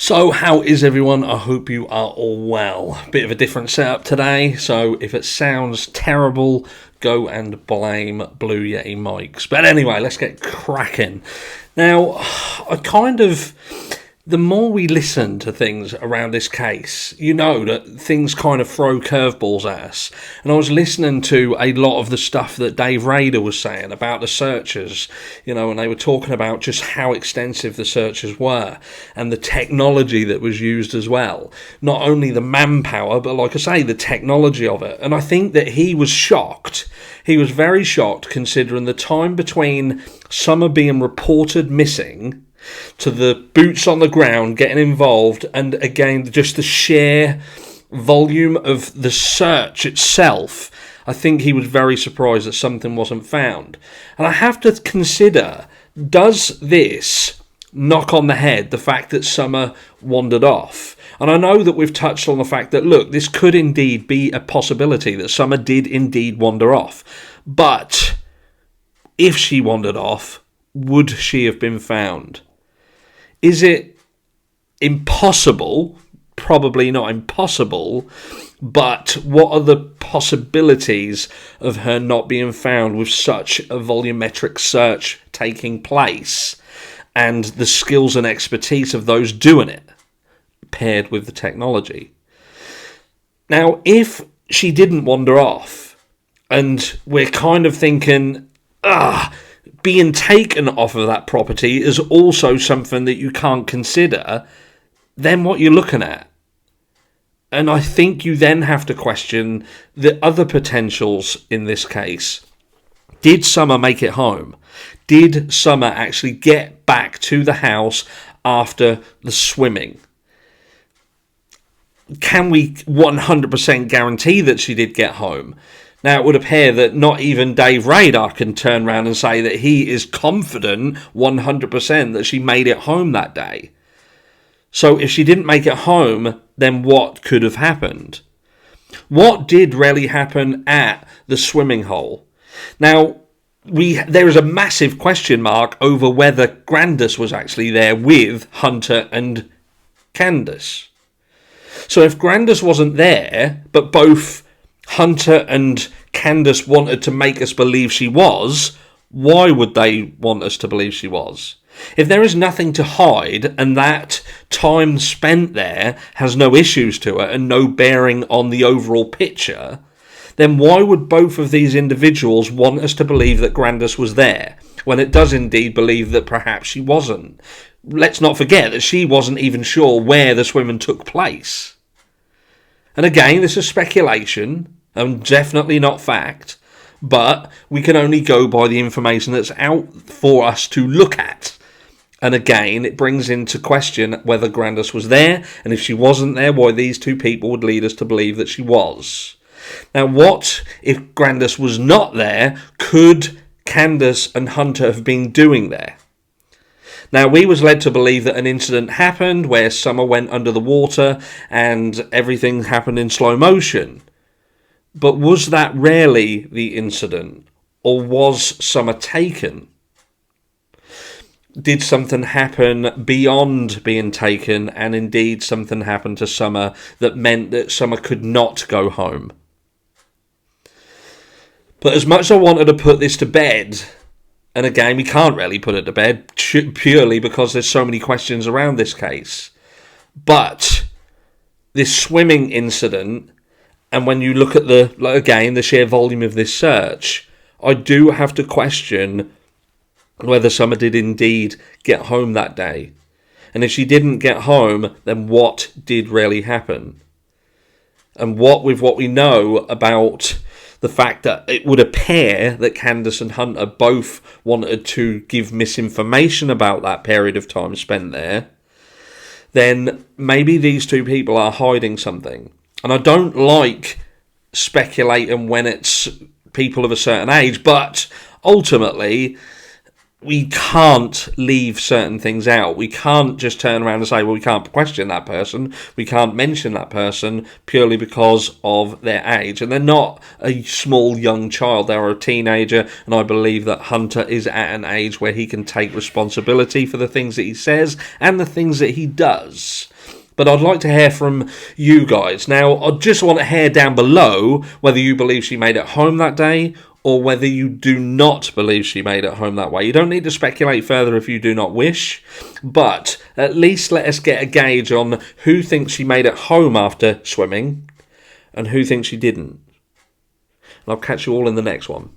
So how is everyone? I hope you are all well. Bit of a different setup today, so if it sounds terrible, go and blame Blue Yeti mics. But anyway, let's get cracking. Now, the more we listen to things around this case, you know that things kind of throw curveballs at us. And I was listening to a lot of the stuff that Dave Rader was saying about the searches, and they were talking about just how extensive the searches were and the technology that was used as well. Not only the manpower, but like I say, the technology of it. And I think that he was shocked. He was very shocked considering the time between Summer being reported missing to the boots on the ground getting involved, and again just the sheer volume of the search itself. I think he was very surprised that something wasn't found. And I have to consider, does this knock on the head the fact that Summer wandered off? And I know that we've touched on the fact that, look, this could indeed be a possibility that Summer did indeed wander off. But if she wandered off, would she have been found? Is it impossible? Probably not impossible, but what are the possibilities of her not being found with such a volumetric search taking place and the skills and expertise of those doing it, paired with the technology? Now, if she didn't wander off, and we're kind of thinking, being taken off of that property is also something that you can't consider, then what you're looking at. And I think you then have to question the other potentials in this case. Did Summer make it home? Did Summer actually get back to the house after the swimming? Can we 100% guarantee that she did get home? Now, it would appear that not even Dave Radar can turn around and say that he is confident 100% that she made it home that day. So if she didn't make it home, then what could have happened? What did really happen at the swimming hole? Now, there is a massive question mark over whether Grandis was actually there with Hunter and Candace. So if Grandis wasn't there, but both Hunter and Candace wanted to make us believe she was, why would they want us to believe she was? If there is nothing to hide and that time spent there has no issues to it and no bearing on the overall picture, then why would both of these individuals want us to believe that Grandis was there when it does indeed believe that perhaps she wasn't? Let's not forget that she wasn't even sure where the swimming took place. And again, this is speculation and definitely not fact, but we can only go by the information that's out for us to look at. And again, it brings into question whether Grandis was there, and if she wasn't there, why these two people would lead us to believe that she was. Now, what if Grandis was not there? Could Candace and Hunter have been doing there? Now, we was led to believe that an incident happened where Summer went under the water and everything happened in slow motion. But was that really the incident? Or was Summer taken? Did something happen beyond being taken, and indeed something happened to Summer that meant that Summer could not go home? But as much as I wanted to put this to bed, and again, we can't really put it to bed purely because there's so many questions around this case. But this swimming incident, and when you look at the sheer volume of this search, I do have to question whether Summer did indeed get home that day. And if she didn't get home, then what did really happen? And what we know about the fact that it would appear that Candace and Hunter both wanted to give misinformation about that period of time spent there, then maybe these two people are hiding something. And I don't like speculating when it's people of a certain age, but ultimately we can't leave certain things out. We can't just turn around and say, well, we can't question that person. We can't mention that person purely because of their age. And they're not a small young child. They're a teenager. And I believe that Hunter is at an age where he can take responsibility for the things that he says and the things that he does. But I'd like to hear from you guys. Now, I just want to hear down below whether you believe she made it home that day or whether you do not believe she made it home that way. You don't need to speculate further if you do not wish, but at least let us get a gauge on who thinks she made it home after swimming and who thinks she didn't. And I'll catch you all in the next one.